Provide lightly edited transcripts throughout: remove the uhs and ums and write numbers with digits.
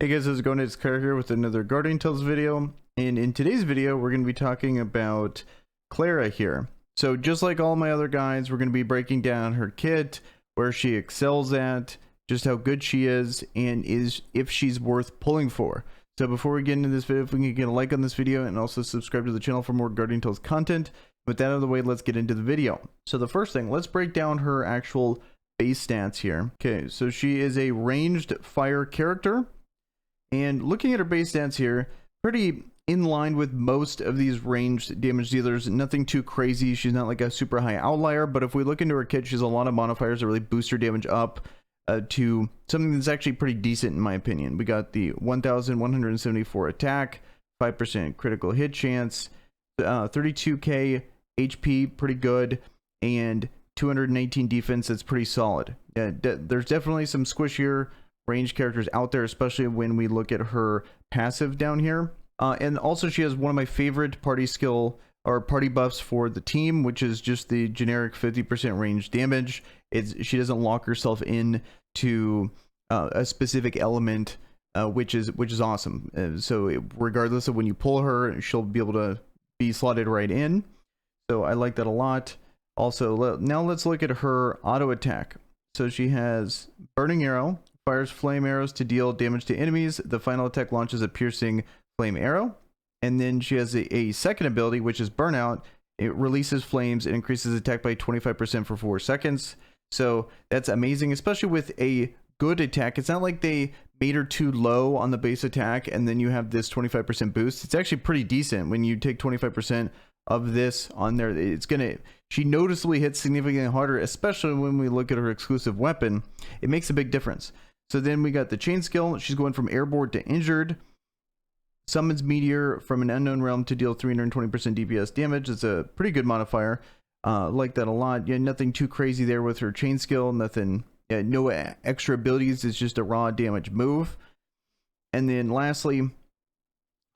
Hey guys, how's it going? It's Clara here with another Guardian Tales video, and in today's video we're going to be talking about Clara here. So just like all my other guides, we're going to be breaking down her kit, where she excels at, just how good she is, and if she's worth pulling for. So before we get into this video, if we can get a like on this video and also subscribe to the channel for more Guardian Tales content. With that out of the way, let's get into the video. So the first thing, let's break down her actual base stats here. Okay, so she is a ranged fire character. And looking at her base stats here, pretty in line with most of these ranged damage dealers. Nothing too crazy. She's not like a super high outlier, but if we look into her kit, she has a lot of modifiers that really boost her damage up to something that's actually pretty decent in my opinion. We got the 1174 attack, 5% critical hit chance, 32k HP, pretty good, and 218 defense. That's pretty solid. There's definitely some squishier range characters out there, especially when we look at her passive down here. And also she has one of my favorite party skill or party buffs for the team, which is just the generic 50% range damage. She doesn't lock herself in to a specific element, which is awesome. So regardless of when you pull her, she'll be able to be slotted right in. So I like that a lot. Also, now let's look at her auto attack. So she has Burning Arrow, fires flame arrows to deal damage to enemies. The final attack launches a piercing flame arrow. And then she has a second ability, which is Burnout. It releases flames and increases attack by 25% for 4 seconds. So that's amazing, especially with a good attack. It's not like they made her too low on the base attack and then you have this 25% boost. It's actually pretty decent when you take 25% of this on there. She noticeably hits significantly harder, especially when we look at her exclusive weapon. It makes a big difference. So then we got the chain skill. She's going from airborne to injured. Summons meteor from an unknown realm to deal 320% DPS damage. It's a pretty good modifier. Like that a lot. Yeah, nothing too crazy there with her chain skill. Nothing. Yeah, no extra abilities. It's just a raw damage move. And then lastly,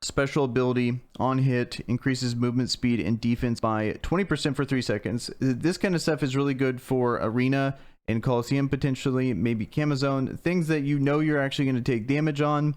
special ability on hit increases movement speed and defense by 20% for 3 seconds. This kind of stuff is really good for arena and Coliseum, potentially, maybe Camazone, things that you know you're actually going to take damage on.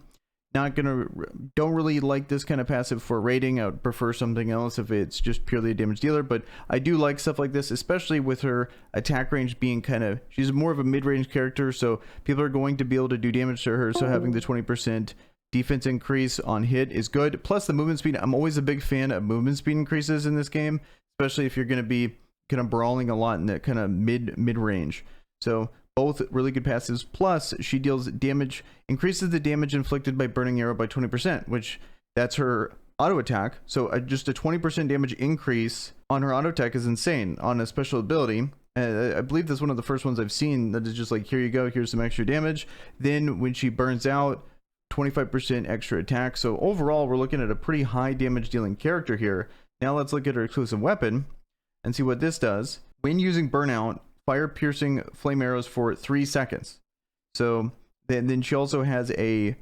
Don't really like this kind of passive for raiding. I would prefer something else if it's just purely a damage dealer, but I do like stuff like this, especially with her attack range being she's more of a mid-range character, so people are going to be able to do damage to her, so having the 20% defense increase on hit is good. Plus the movement speed. I'm always a big fan of movement speed increases in this game, especially if you're going to be kind of brawling a lot in that kind of mid-range. So both really good passives. Plus she deals damage, increases the damage inflicted by Burning Arrow by 20%, which that's her auto attack. So just a 20% damage increase on her auto attack is insane on a special ability. I believe that's one of the first ones I've seen that is just like, here you go, here's some extra damage. Then when she burns out, 25% extra attack. So overall, we're looking at a pretty high damage dealing character here. Now let's look at her exclusive weapon and see what this does. When using Burnout, fire piercing flame arrows for 3 seconds. So then she also has a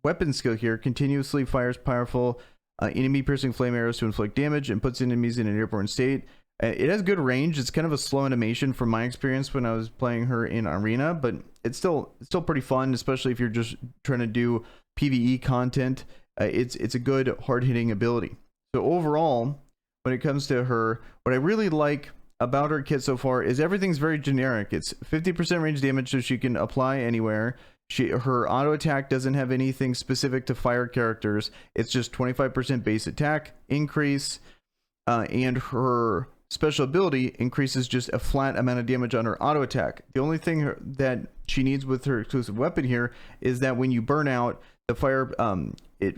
weapon skill here. Continuously fires powerful enemy piercing flame arrows to inflict damage and puts enemies in an airborne state. It has good range. It's kind of a slow animation from my experience when I was playing her in arena, but it's still pretty fun, especially if you're just trying to do PvE content. It's a good hard-hitting ability. So overall, when it comes to her, what I really like about her kit so far is everything's very generic. It's 50% range damage, so she can apply anywhere. Her auto attack doesn't have anything specific to fire characters. It's just 25% base attack increase, and her special ability increases just a flat amount of damage on her auto attack. The only thing that she needs with her exclusive weapon here is that when you burn out, the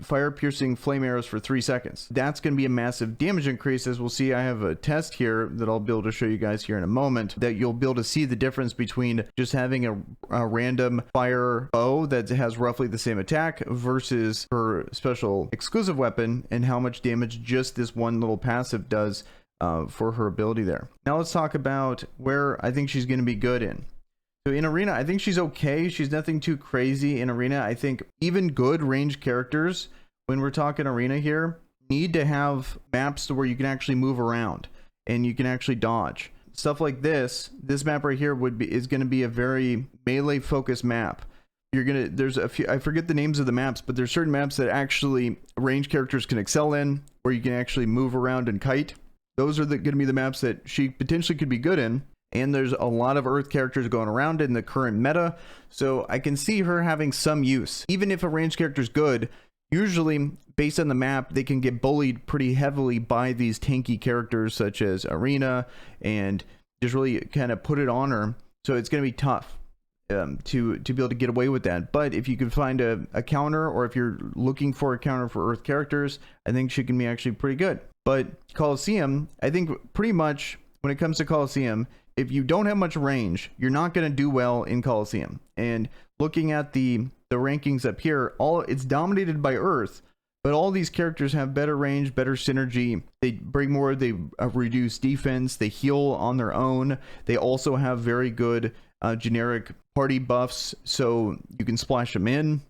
fire piercing flame arrows for 3 seconds. That's going to be a massive damage increase. As we'll see, I have a test here that I'll be able to show you guys here in a moment, that you'll be able to see the difference between just having a random fire bow that has roughly the same attack versus her special exclusive weapon and how much damage just this one little passive does for her ability there. Now let's talk about where I think she's going to be good in. So in arena, I think she's okay. She's nothing too crazy in arena. I think even good range characters, when we're talking arena here, need to have maps to where you can actually move around and you can actually dodge. Stuff like this map right here is going to be a very melee focused map. there's a few, I forget the names of the maps, but there's certain maps that actually range characters can excel in, where you can actually move around and kite. Those are going to be the maps that she potentially could be good in. And there's a lot of Earth characters going around in the current meta, so I can see her having some use. Even if a ranged character is good, usually based on the map, they can get bullied pretty heavily by these tanky characters such as Arena, and just really kind of put it on her. So it's going to be tough to be able to get away with that. But if you can find a counter, or if you're looking for a counter for Earth characters, I think she can be actually pretty good. But Colosseum, I think pretty much when it comes to Colosseum, if you don't have much range, you're not going to do well in Colosseum. And looking at the rankings up here, it's dominated by Earth, but all these characters have better range, better synergy. They bring more, they reduce defense, they heal on their own. They also have very good generic party buffs, so you can splash them in.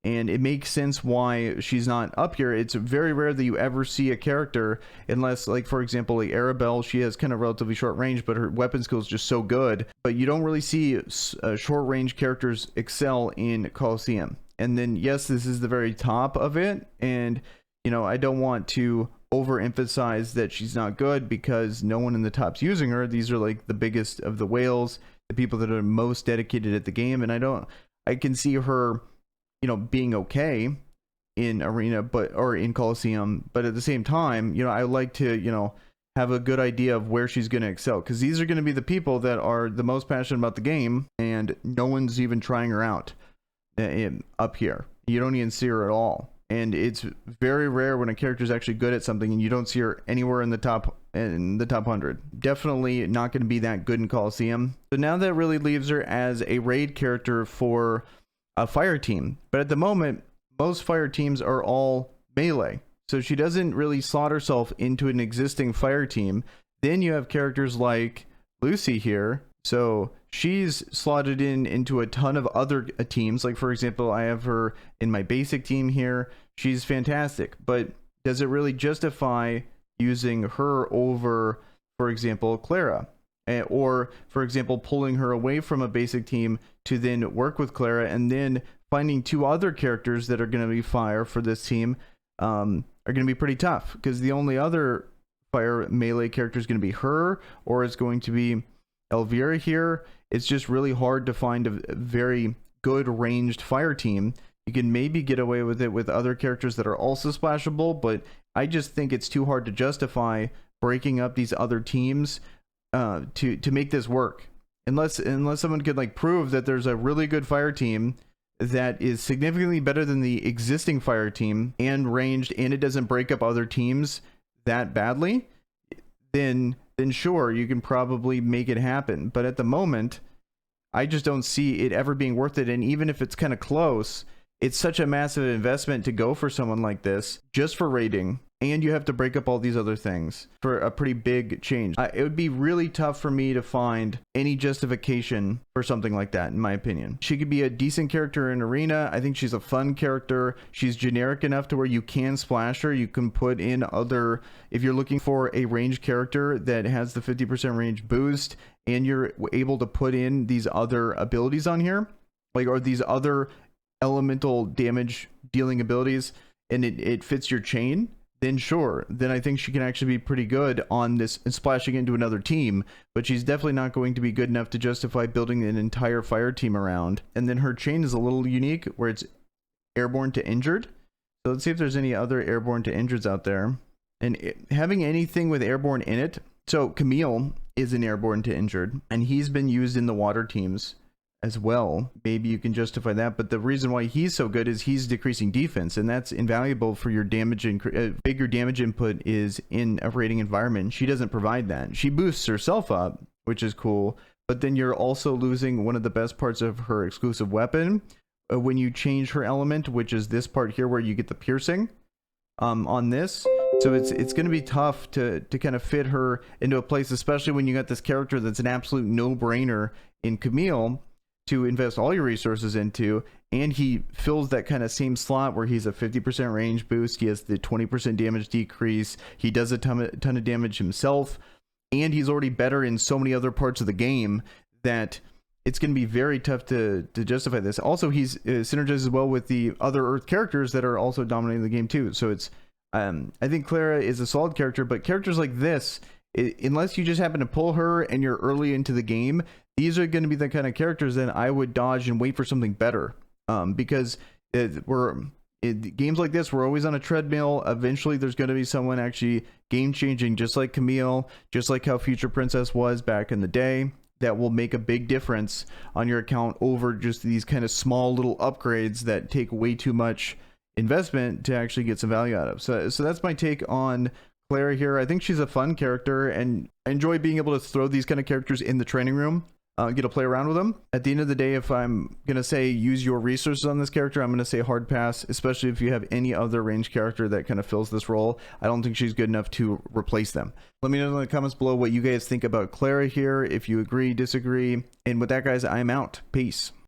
And it makes sense why she's not up here. It's very rare that you ever see a character, unless, like, for example, like Arabelle, she has kind of relatively short range, but her weapon skill is just so good. But you don't really see short range characters excel in Colosseum. And then, yes, this is the very top of it. And, you know, I don't want to overemphasize that she's not good, because no one in the top's using her. These are like the biggest of the whales, the people that are most dedicated at the game. And I can see her, you know, being okay in Arena, or in Colosseum, but at the same time, you know, I like to, you know, have a good idea of where she's going to excel, because these are going to be the people that are the most passionate about the game, and no one's even trying her out up here. You don't even see her at all, and it's very rare when a character is actually good at something and you don't see her anywhere in the top 100. Definitely not going to be that good in Colosseum. So now that really leaves her as a raid character for a fire team, but at the moment most fire teams are all melee, so she doesn't really slot herself into an existing fire team. Then you have characters like Lucy here, so she's slotted into a ton of other teams. Like, for example, I have her in my basic team here. She's fantastic, but does it really justify using her over, for example, Clara? Or, for example, pulling her away from a basic team to then work with Clara, and then finding two other characters that are going to be fire for this team are going to be pretty tough, because the only other fire melee character is going to be her, or it's going to be Elvira here. It's just really hard to find a very good ranged fire team. You can maybe get away with it with other characters that are also splashable, but I just think it's too hard to justify breaking up these other teams to make this work, unless someone could like prove that there's a really good fire team that is significantly better than the existing fire team and ranged, and it doesn't break up other teams that badly. Then sure, you can probably make it happen. But at the moment, I just don't see it ever being worth it. And even if it's kind of close, it's such a massive investment to go for someone like this just for raiding, and you have to break up all these other things for a pretty big change. It would be really tough for me to find any justification for something like that, in my opinion. She could be a decent character in Arena. I think she's a fun character. She's generic enough to where you can splash her. You can put in other, if you're looking for a ranged character that has the 50% range boost, and you're able to put in these other abilities on here, like, or these other elemental damage dealing abilities, and it fits your chain, then sure, then I think she can actually be pretty good on this and splashing into another team. But she's definitely not going to be good enough to justify building an entire fire team around. And then her chain is a little unique, where it's airborne to injured. So let's see if there's any other airborne to injureds out there, and having anything with airborne in it. So Camille is an airborne to injured, and he's been used in the water teams as well. Maybe you can justify that, but the reason why he's so good is he's decreasing defense, and that's invaluable for your damage. Bigger damage input is in a raiding environment. She doesn't provide that. She boosts herself up, which is cool, but then you're also losing one of the best parts of her exclusive weapon when you change her element, which is this part here where you get the piercing on this. So it's going to be tough to kind of fit her into a place, especially when you got this character that's an absolute no-brainer in Camille to invest all your resources into, and he fills that kind of same slot where he's a 50% range boost, he has the 20% damage decrease, he does a ton of damage himself, and he's already better in so many other parts of the game that it's going to be very tough to justify this. Also, he's synergizes well with the other Earth characters that are also dominating the game too. So it's I think Clara is a solid character, but characters like this, unless you just happen to pull her and you're early into the game, these are going to be the kind of characters that I would dodge and wait for something better. Because games like this, we're always on a treadmill. Eventually there's going to be someone actually game changing, just like Camille, just like how Future Princess was back in the day, that will make a big difference on your account over just these kind of small little upgrades that take way too much investment to actually get some value out of. So that's my take on Clara here. I think she's a fun character, and I enjoy being able to throw these kind of characters in the training room, get to play around with them. At the end of the day, if I'm gonna say use your resources on this character, I'm gonna say hard pass, especially if you have any other ranged character that kind of fills this role. I don't think she's good enough to replace them. Let me know in the comments below what you guys think about Clara here, if you agree, disagree. And with that, guys, I'm out. Peace.